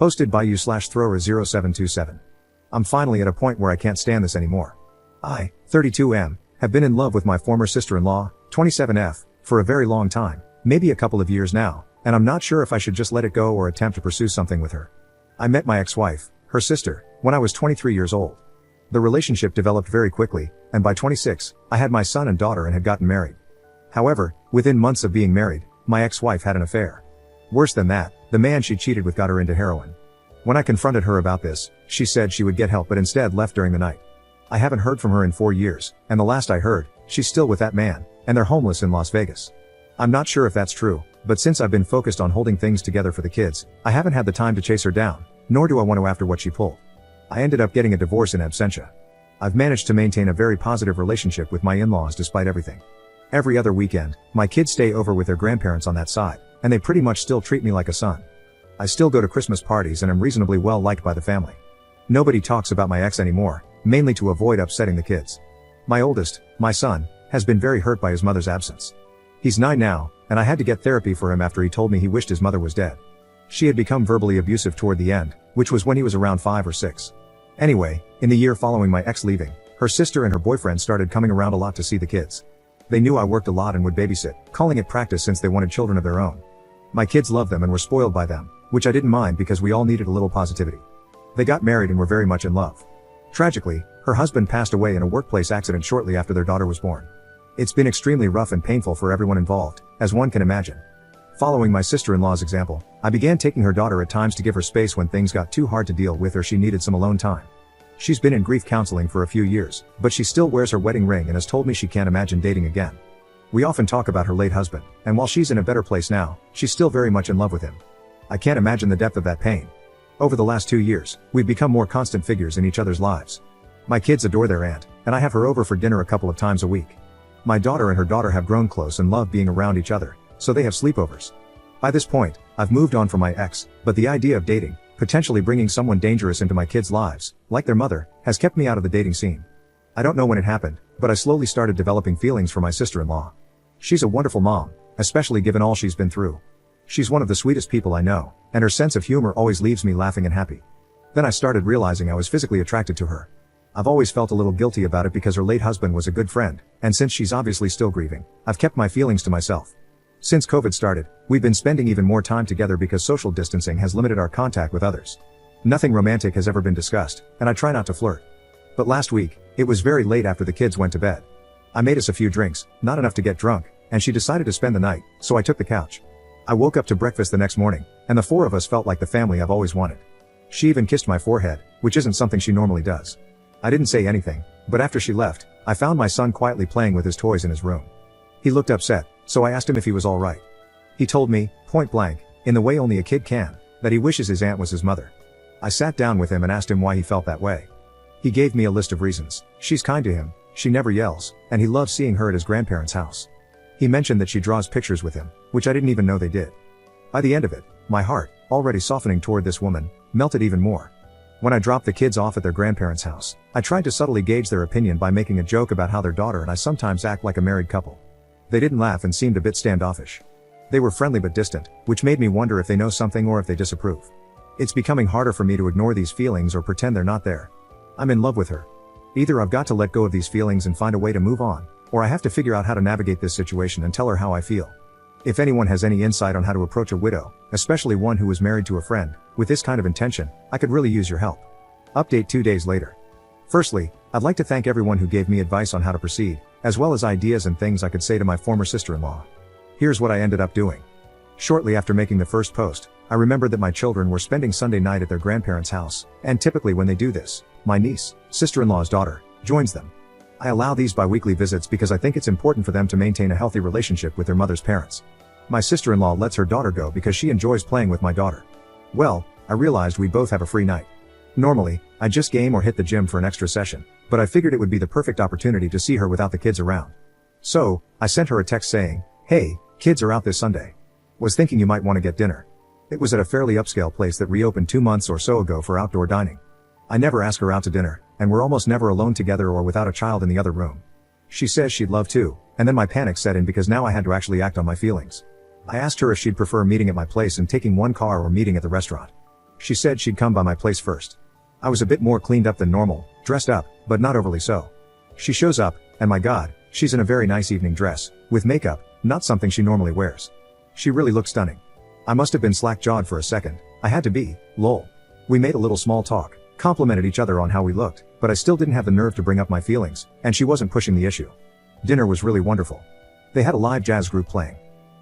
Hosted by you/thrower0727. I'm finally at a point where I can't stand this anymore. I, 32M, have been in love with my former sister-in-law, 27F, for a very long time, maybe a couple of years now, and I'm not sure if I should just let it go or attempt to pursue something with her. I met my ex-wife, her sister, when I was 23 years old. The relationship developed very quickly, and by 26, I had my son and daughter and had gotten married. However, within months of being married, my ex-wife had an affair. Worse than that, the man she cheated with got her into heroin. When I confronted her about this, she said she would get help but instead left during the night. I haven't heard from her in 4 years, and the last I heard, she's still with that man, and they're homeless in Las Vegas. I'm not sure if that's true, but since I've been focused on holding things together for the kids, I haven't had the time to chase her down, nor do I want to after what she pulled. I ended up getting a divorce in absentia. I've managed to maintain a very positive relationship with my in-laws despite everything. Every other weekend, my kids stay over with their grandparents on that side, and they pretty much still treat me like a son. I still go to Christmas parties and am reasonably well liked by the family. Nobody talks about my ex anymore, mainly to avoid upsetting the kids. My oldest, my son, has been very hurt by his mother's absence. He's 9 now, and I had to get therapy for him after he told me he wished his mother was dead. She had become verbally abusive toward the end, which was when he was around 5 or 6. Anyway, in the year following my ex leaving, her sister and her boyfriend started coming around a lot to see the kids. They knew I worked a lot and would babysit, calling it practice since they wanted children of their own. My kids loved them and were spoiled by them, which I didn't mind because we all needed a little positivity. They got married and were very much in love. Tragically, her husband passed away in a workplace accident shortly after their daughter was born. It's been extremely rough and painful for everyone involved, as one can imagine. Following my sister-in-law's example, I began taking her daughter at times to give her space when things got too hard to deal with or she needed some alone time. She's been in grief counseling for a few years, but she still wears her wedding ring and has told me she can't imagine dating again. We often talk about her late husband, and while she's in a better place now, she's still very much in love with him. I can't imagine the depth of that pain. Over the last 2 years, we've become more constant figures in each other's lives. My kids adore their aunt, and I have her over for dinner a couple of times a week. My daughter and her daughter have grown close and love being around each other, so they have sleepovers. By this point, I've moved on from my ex, but the idea of dating, potentially bringing someone dangerous into my kids' lives, like their mother, has kept me out of the dating scene. I don't know when it happened, but I slowly started developing feelings for my sister-in-law. She's a wonderful mom, especially given all she's been through. She's one of the sweetest people I know, and her sense of humor always leaves me laughing and happy. Then I started realizing I was physically attracted to her. I've always felt a little guilty about it because her late husband was a good friend, and since she's obviously still grieving, I've kept my feelings to myself. Since COVID started, we've been spending even more time together because social distancing has limited our contact with others. Nothing romantic has ever been discussed, and I try not to flirt. But last week, it was very late after the kids went to bed. I made us a few drinks, not enough to get drunk, and she decided to spend the night, so I took the couch. I woke up to breakfast the next morning, and the 4 of us felt like the family I've always wanted. She even kissed my forehead, which isn't something she normally does. I didn't say anything, but after she left, I found my son quietly playing with his toys in his room. He looked upset, so I asked him if he was all right. He told me, point blank, in the way only a kid can, that he wishes his aunt was his mother. I sat down with him and asked him why he felt that way. He gave me a list of reasons. She's kind to him, she never yells, and he loves seeing her at his grandparents' house. He mentioned that she draws pictures with him, which I didn't even know they did. By the end of it, my heart, already softening toward this woman, melted even more. When I dropped the kids off at their grandparents' house, I tried to subtly gauge their opinion by making a joke about how their daughter and I sometimes act like a married couple. They didn't laugh and seemed a bit standoffish. They were friendly but distant, which made me wonder if they know something or if they disapprove. It's becoming harder for me to ignore these feelings or pretend they're not there. I'm in love with her. Either I've got to let go of these feelings and find a way to move on, or I have to figure out how to navigate this situation and tell her how I feel. If anyone has any insight on how to approach a widow, especially one who was married to a friend, with this kind of intention, I could really use your help. Update 2 days later. Firstly, I'd like to thank everyone who gave me advice on how to proceed, as well as ideas and things I could say to my former sister-in-law. Here's what I ended up doing. Shortly after making the first post, I remembered that my children were spending Sunday night at their grandparents' house, and typically when they do this, my niece, sister-in-law's daughter, joins them. I allow these bi-weekly visits because I think it's important for them to maintain a healthy relationship with their mother's parents. My sister-in-law lets her daughter go because she enjoys playing with my daughter. Well, I realized we both have a free night. Normally, I just game or hit the gym for an extra session, but I figured it would be the perfect opportunity to see her without the kids around. So, I sent her a text saying, "Hey, kids are out this Sunday. Was thinking you might want to get dinner." It was at a fairly upscale place that reopened 2 months or so ago for outdoor dining. I never ask her out to dinner, and we're almost never alone together or without a child in the other room. She says she'd love to, and then my panic set in because now I had to actually act on my feelings. I asked her if she'd prefer meeting at my place and taking one car or meeting at the restaurant. She said she'd come by my place first. I was a bit more cleaned up than normal, dressed up, but not overly so. She shows up, and my god, she's in a very nice evening dress, with makeup, not something she normally wears. She really looked stunning. I must have been slack-jawed for a second. I had to be, lol. We made a little small talk, complimented each other on how we looked, but I still didn't have the nerve to bring up my feelings, and she wasn't pushing the issue. Dinner was really wonderful. They had a live jazz group playing.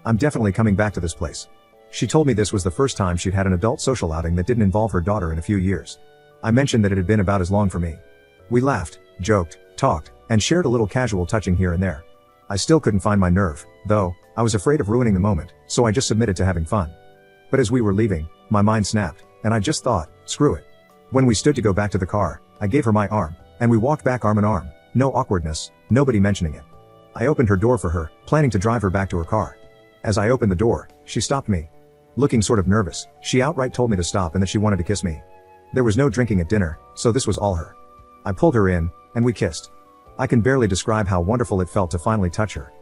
I'm definitely coming back to this place. She told me this was the first time she'd had an adult social outing that didn't involve her daughter in a few years. I mentioned that it had been about as long for me. We laughed, joked, talked, and shared a little casual touching here and there. I still couldn't find my nerve, though. I was afraid of ruining the moment, so I just submitted to having fun. But as we were leaving, my mind snapped, and I just thought, screw it. When we stood to go back to the car, I gave her my arm, and we walked back arm in arm. No awkwardness, nobody mentioning it. I opened her door for her, planning to drive her back to her car. As I opened the door, she stopped me. Looking sort of nervous, she outright told me to stop and that she wanted to kiss me. There was no drinking at dinner, so this was all her. I pulled her in, and we kissed. I can barely describe how wonderful it felt to finally touch her.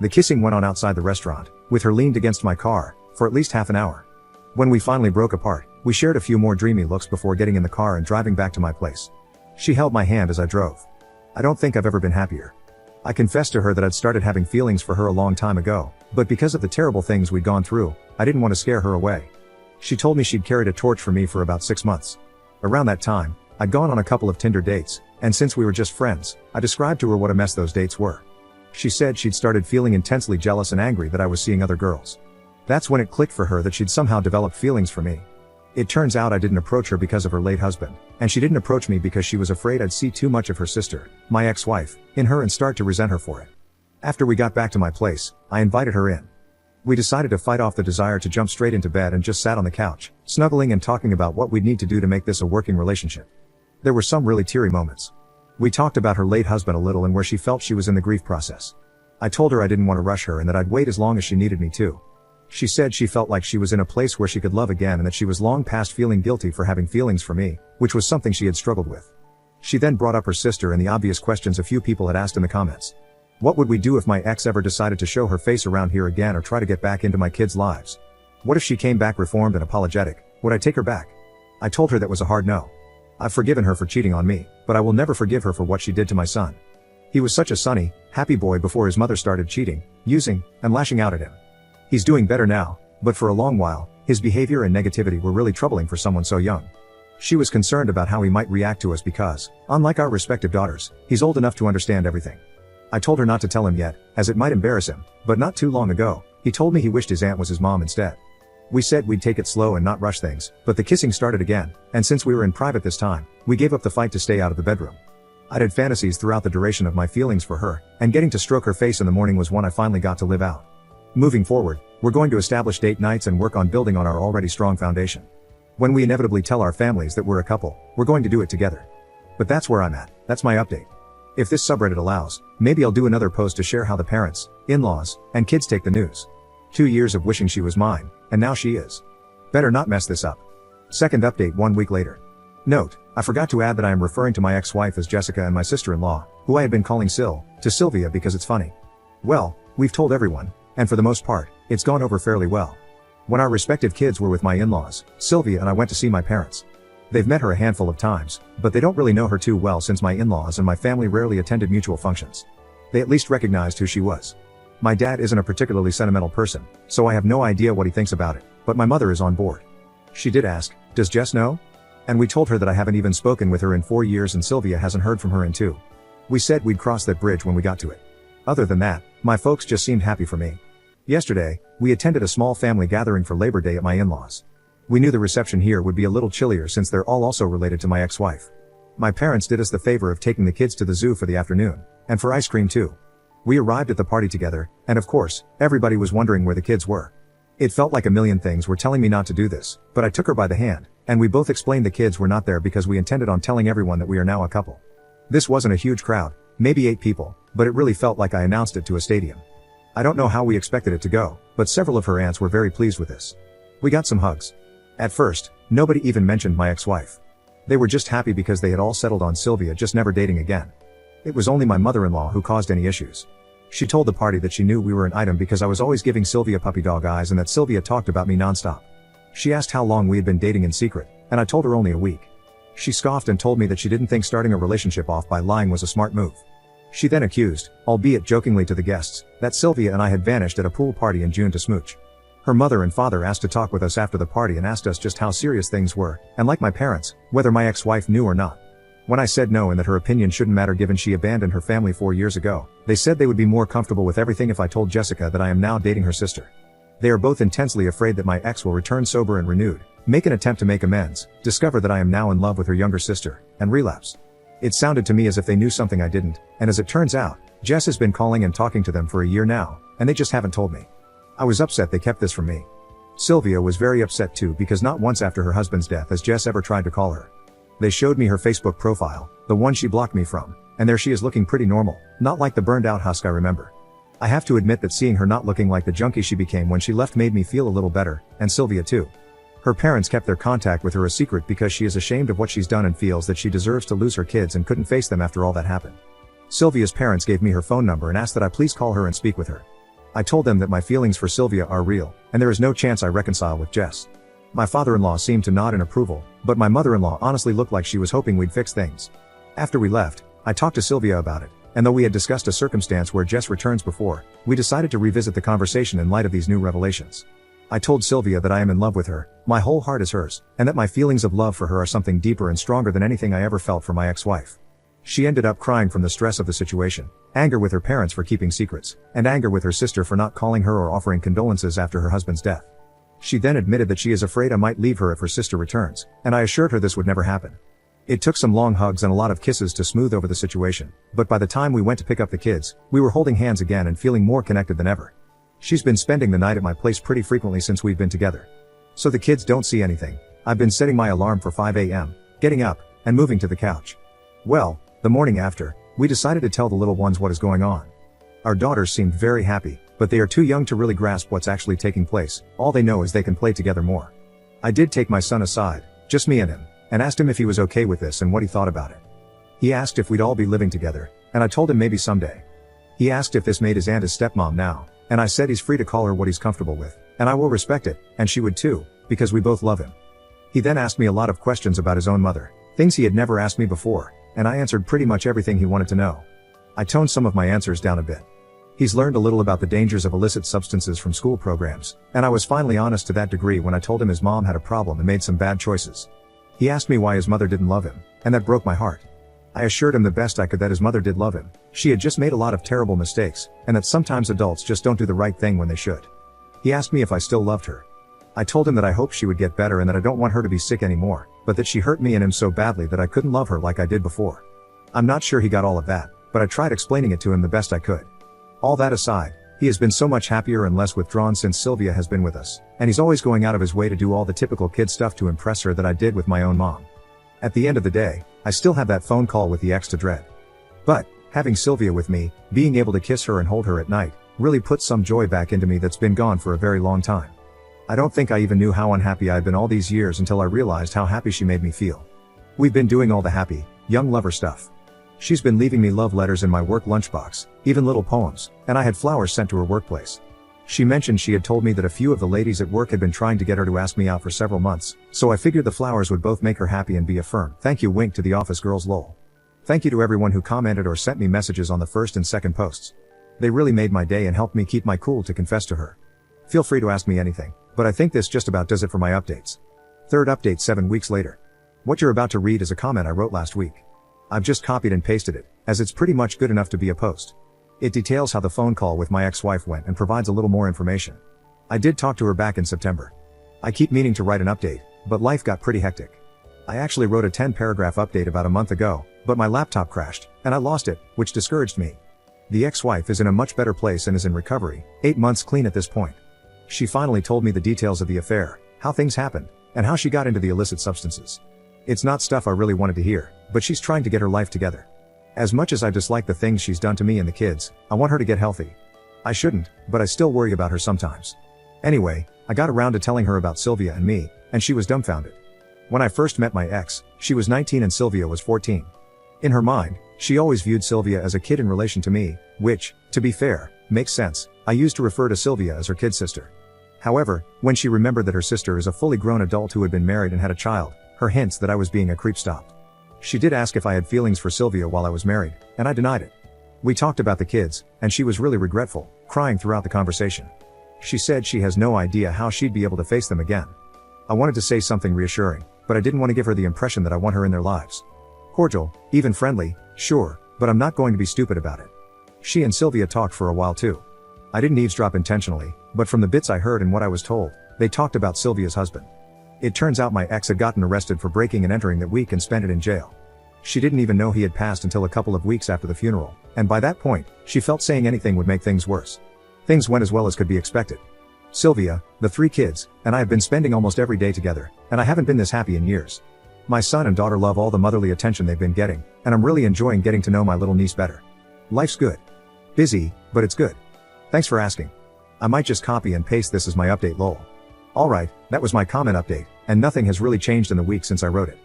The kissing went on outside the restaurant, with her leaned against my car, for at least half an hour. When we finally broke apart, we shared a few more dreamy looks before getting in the car and driving back to my place. She held my hand as I drove. I don't think I've ever been happier. I confessed to her that I'd started having feelings for her a long time ago, but because of the terrible things we'd gone through, I didn't want to scare her away. She told me she'd carried a torch for me for about 6 months. Around that time, I'd gone on a couple of Tinder dates, and since we were just friends, I described to her what a mess those dates were. She said she'd started feeling intensely jealous and angry that I was seeing other girls. That's when it clicked for her that she'd somehow developed feelings for me. It turns out I didn't approach her because of her late husband, and she didn't approach me because she was afraid I'd see too much of her sister, my ex-wife, in her and start to resent her for it. After we got back to my place, I invited her in. We decided to fight off the desire to jump straight into bed and just sat on the couch, snuggling and talking about what we'd need to do to make this a working relationship. There were some really teary moments. We talked about her late husband a little and where she felt she was in the grief process. I told her I didn't want to rush her and that I'd wait as long as she needed me to. She said she felt like she was in a place where she could love again and that she was long past feeling guilty for having feelings for me, which was something she had struggled with. She then brought up her sister and the obvious questions a few people had asked in the comments. What would we do if my ex ever decided to show her face around here again or try to get back into my kids' lives? What if she came back reformed and apologetic? Would I take her back? I told her that was a hard no. I've forgiven her for cheating on me, but I will never forgive her for what she did to my son. He was such a sunny, happy boy before his mother started cheating, using, and lashing out at him. He's doing better now, but for a long while, his behavior and negativity were really troubling for someone so young. She was concerned about how he might react to us because, unlike our respective daughters, he's old enough to understand everything. I told her not to tell him yet, as it might embarrass him, but not too long ago, he told me he wished his aunt was his mom instead. We said we'd take it slow and not rush things, but the kissing started again, and since we were in private this time, we gave up the fight to stay out of the bedroom. I'd had fantasies throughout the duration of my feelings for her, and getting to stroke her face in the morning was one I finally got to live out. Moving forward, we're going to establish date nights and work on building on our already strong foundation. When we inevitably tell our families that we're a couple, we're going to do it together. But that's where I'm at, that's my update. If this subreddit allows, maybe I'll do another post to share how the parents, in-laws, and kids take the news. 2 years of wishing she was mine, and now she is. Better not mess this up. Second update 1 week later. Note, I forgot to add that I am referring to my ex-wife as Jessica and my sister-in-law, who I had been calling Sil, to Sylvia because it's funny. Well, we've told everyone, and for the most part, it's gone over fairly well. When our respective kids were with my in-laws, Sylvia and I went to see my parents. They've met her a handful of times, but they don't really know her too well since my in-laws and my family rarely attended mutual functions. They at least recognized who she was. My dad isn't a particularly sentimental person, so I have no idea what he thinks about it, but my mother is on board. She did ask, "Does Jess know?" And we told her that I haven't even spoken with her in 4 years and Sylvia hasn't heard from her in 2. We said we'd cross that bridge when we got to it. Other than that, my folks just seemed happy for me. Yesterday, we attended a small family gathering for Labor Day at my in-laws. We knew the reception here would be a little chillier since they're all also related to my ex-wife. My parents did us the favor of taking the kids to the zoo for the afternoon, and for ice cream too. We arrived at the party together, and of course, everybody was wondering where the kids were. It felt like a million things were telling me not to do this, but I took her by the hand, and we both explained the kids were not there because we intended on telling everyone that we are now a couple. This wasn't a huge crowd, maybe 8 people, but it really felt like I announced it to a stadium. I don't know how we expected it to go, but several of her aunts were very pleased with this. We got some hugs. At first, nobody even mentioned my ex-wife. They were just happy because they had all settled on Sylvia just never dating again. It was only my mother-in-law who caused any issues. She told the party that she knew we were an item because I was always giving Sylvia puppy dog eyes and that Sylvia talked about me nonstop. She asked how long we had been dating in secret, and I told her only a week. She scoffed and told me that she didn't think starting a relationship off by lying was a smart move. She then accused, albeit jokingly to the guests, that Sylvia and I had vanished at a pool party in June to smooch. Her mother and father asked to talk with us after the party and asked us just how serious things were, and like my parents, whether my ex-wife knew or not. When I said no and that her opinion shouldn't matter given she abandoned her family 4 years ago, they said they would be more comfortable with everything if I told Jessica that I am now dating her sister. They are both intensely afraid that my ex will return sober and renewed, make an attempt to make amends, discover that I am now in love with her younger sister, and relapse. It sounded to me as if they knew something I didn't, and as it turns out, Jess has been calling and talking to them for a year now, and they just haven't told me. I was upset they kept this from me. Sylvia was very upset too because not once after her husband's death has Jess ever tried to call her. They showed me her Facebook profile, the one she blocked me from, and there she is looking pretty normal, not like the burned out husk I remember. I have to admit that seeing her not looking like the junkie she became when she left made me feel a little better, and Sylvia too. Her parents kept their contact with her a secret because she is ashamed of what she's done and feels that she deserves to lose her kids and couldn't face them after all that happened. Sylvia's parents gave me her phone number and asked that I please call her and speak with her. I told them that my feelings for Sylvia are real, and there is no chance I reconcile with Jess. My father-in-law seemed to nod in approval, but my mother-in-law honestly looked like she was hoping we'd fix things. After we left, I talked to Sylvia about it, and though we had discussed a circumstance where Jess returns before, we decided to revisit the conversation in light of these new revelations. I told Sylvia that I am in love with her, my whole heart is hers, and that my feelings of love for her are something deeper and stronger than anything I ever felt for my ex-wife. She ended up crying from the stress of the situation, anger with her parents for keeping secrets, and anger with her sister for not calling her or offering condolences after her husband's death. She then admitted that she is afraid I might leave her if her sister returns, and I assured her this would never happen. It took some long hugs and a lot of kisses to smooth over the situation, but by the time we went to pick up the kids, we were holding hands again and feeling more connected than ever. She's been spending the night at my place pretty frequently since we've been together. So the kids don't see anything. I've been setting my alarm for 5 a.m., getting up, and moving to the couch. Well, the morning after, we decided to tell the little ones what is going on. Our daughters seemed very happy, but they are too young to really grasp what's actually taking place. All they know is they can play together more. I did take my son aside, just me and him, and asked him if he was okay with this and what he thought about it. He asked if we'd all be living together, and I told him maybe someday. He asked if this made his aunt his stepmom now, and I said he's free to call her what he's comfortable with, and I will respect it, and she would too, because we both love him. He then asked me a lot of questions about his own mother, things he had never asked me before, and I answered pretty much everything he wanted to know. I toned some of my answers down a bit. He's learned a little about the dangers of illicit substances from school programs, and I was finally honest to that degree when I told him his mom had a problem and made some bad choices. He asked me why his mother didn't love him, and that broke my heart. I assured him the best I could that his mother did love him. She had just made a lot of terrible mistakes, and that sometimes adults just don't do the right thing when they should. He asked me if I still loved her. I told him that I hoped she would get better and that I don't want her to be sick anymore, but that she hurt me and him so badly that I couldn't love her like I did before. I'm not sure he got all of that, but I tried explaining it to him the best I could. All that aside, he has been so much happier and less withdrawn since Sylvia has been with us, and he's always going out of his way to do all the typical kid stuff to impress her that I did with my own mom. At the end of the day, I still have that phone call with the ex to dread. But, having Sylvia with me, being able to kiss her and hold her at night, really put some joy back into me that's been gone for a very long time. I don't think I even knew how unhappy I'd been all these years until I realized how happy she made me feel. We've been doing all the happy, young lover stuff. She's been leaving me love letters in my work lunchbox, even little poems, and I had flowers sent to her workplace. She mentioned she had told me that a few of the ladies at work had been trying to get her to ask me out for several months, so I figured the flowers would both make her happy and be a firm thank you wink to the office girls lol. Thank you to everyone who commented or sent me messages on the first and second posts. They really made my day and helped me keep my cool to confess to her. Feel free to ask me anything, but I think this just about does it for my updates. Third update 7 weeks later. What you're about to read is a comment I wrote last week. I've just copied and pasted it, as it's pretty much good enough to be a post. It details how the phone call with my ex-wife went and provides a little more information. I did talk to her back in September. I keep meaning to write an update, but life got pretty hectic. I actually wrote a 10-paragraph update about a month ago, but my laptop crashed, and I lost it, which discouraged me. The ex-wife is in a much better place and is in recovery, 8 months clean at this point. She finally told me the details of the affair, how things happened, and how she got into the illicit substances. It's not stuff I really wanted to hear, but she's trying to get her life together. As much as I dislike the things she's done to me and the kids, I want her to get healthy. I shouldn't, but I still worry about her sometimes. Anyway, I got around to telling her about Sylvia and me, and she was dumbfounded. When I first met my ex, she was 19 and Sylvia was 14. In her mind, she always viewed Sylvia as a kid in relation to me, which, to be fair, makes sense. I used to refer to Sylvia as her kid sister. However, when she remembered that her sister is a fully grown adult who had been married and had a child, her hints that I was being a creep stopped. She did ask if I had feelings for Sylvia while I was married, and I denied it. We talked about the kids, and she was really regretful, crying throughout the conversation. She said she has no idea how she'd be able to face them again. I wanted to say something reassuring, but I didn't want to give her the impression that I want her in their lives. Cordial, even friendly, sure, but I'm not going to be stupid about it. She and Sylvia talked for a while too. I didn't eavesdrop intentionally, but from the bits I heard and what I was told, they talked about Sylvia's husband. It turns out my ex had gotten arrested for breaking and entering that week and spent it in jail. She didn't even know he had passed until a couple of weeks after the funeral, and by that point, she felt saying anything would make things worse. Things went as well as could be expected. Sylvia, the 3 kids, and I have been spending almost every day together, and I haven't been this happy in years. My son and daughter love all the motherly attention they've been getting, and I'm really enjoying getting to know my little niece better. Life's good. Busy, but it's good. Thanks for asking. I might just copy and paste this as my update lol. Alright, that was my comment update, and nothing has really changed in the week since I wrote it.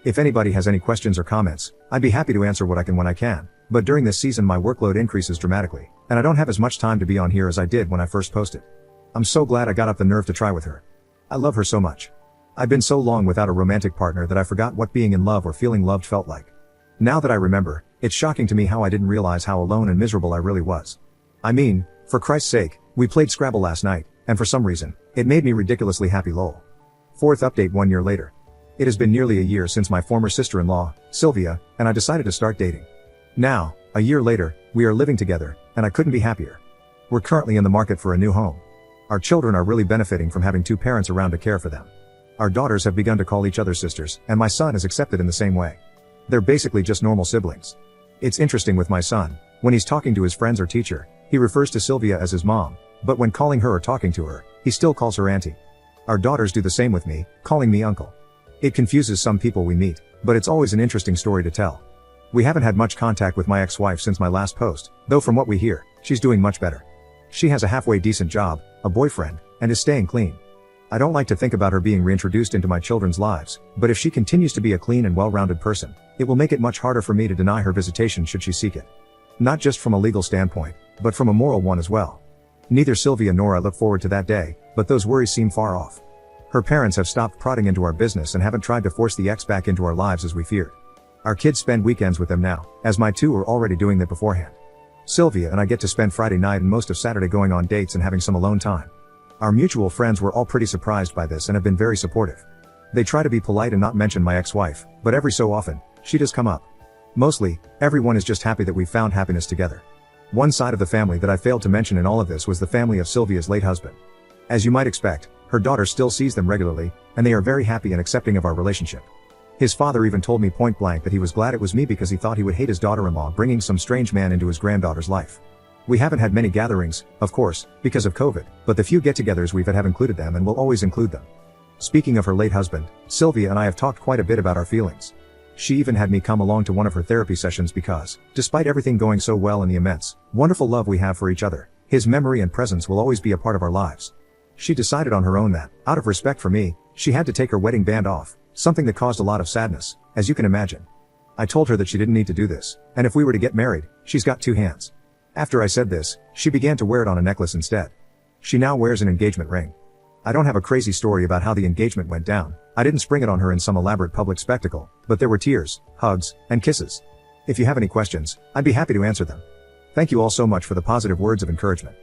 If anybody has any questions or comments, I'd be happy to answer what I can when I can, but during this season my workload increases dramatically, and I don't have as much time to be on here as I did when I first posted. I'm so glad I got up the nerve to try with her. I love her so much. I've been so long without a romantic partner that I forgot what being in love or feeling loved felt like. Now that I remember, it's shocking to me how I didn't realize how alone and miserable I really was. I mean, for Christ's sake, we played Scrabble last night, and for some reason, it made me ridiculously happy lol. 4th update 1 year later. It has been nearly a year since my former sister-in-law, Sylvia, and I decided to start dating. Now, a year later, we are living together, and I couldn't be happier. We're currently in the market for a new home. Our children are really benefiting from having 2 parents around to care for them. Our daughters have begun to call each other sisters, and my son is accepted in the same way. They're basically just normal siblings. It's interesting with my son, when he's talking to his friends or teacher, he refers to Sylvia as his mom, but when calling her or talking to her, he still calls her auntie. Our daughters do the same with me, calling me uncle. It confuses some people we meet, but it's always an interesting story to tell. We haven't had much contact with my ex-wife since my last post, though from what we hear, she's doing much better. She has a halfway decent job, a boyfriend, and is staying clean. I don't like to think about her being reintroduced into my children's lives, but if she continues to be a clean and well-rounded person, it will make it much harder for me to deny her visitation should she seek it. Not just from a legal standpoint, but from a moral one as well. Neither Sylvia nor I look forward to that day, but those worries seem far off. Her parents have stopped prodding into our business and haven't tried to force the ex back into our lives as we feared. Our kids spend weekends with them now, as my 2 were already doing that beforehand. Sylvia and I get to spend Friday night and most of Saturday going on dates and having some alone time. Our mutual friends were all pretty surprised by this and have been very supportive. They try to be polite and not mention my ex-wife, but every so often, she does come up. Mostly, everyone is just happy that we found happiness together. One side of the family that I failed to mention in all of this was the family of Sylvia's late husband. As you might expect, her daughter still sees them regularly, and they are very happy and accepting of our relationship. His father even told me point blank that he was glad it was me because he thought he would hate his daughter-in-law bringing some strange man into his granddaughter's life. We haven't had many gatherings, of course, because of COVID, but the few get-togethers we've had have included them and will always include them. Speaking of her late husband, Sylvia and I have talked quite a bit about our feelings. She even had me come along to one of her therapy sessions because, despite everything going so well and the immense, wonderful love we have for each other, his memory and presence will always be a part of our lives. She decided on her own that, out of respect for me, she had to take her wedding band off, something that caused a lot of sadness, as you can imagine. I told her that she didn't need to do this, and if we were to get married, she's got 2 hands. After I said this, she began to wear it on a necklace instead. She now wears an engagement ring. I don't have a crazy story about how the engagement went down. I didn't spring it on her in some elaborate public spectacle, but there were tears, hugs, and kisses. If you have any questions, I'd be happy to answer them. Thank you all so much for the positive words of encouragement.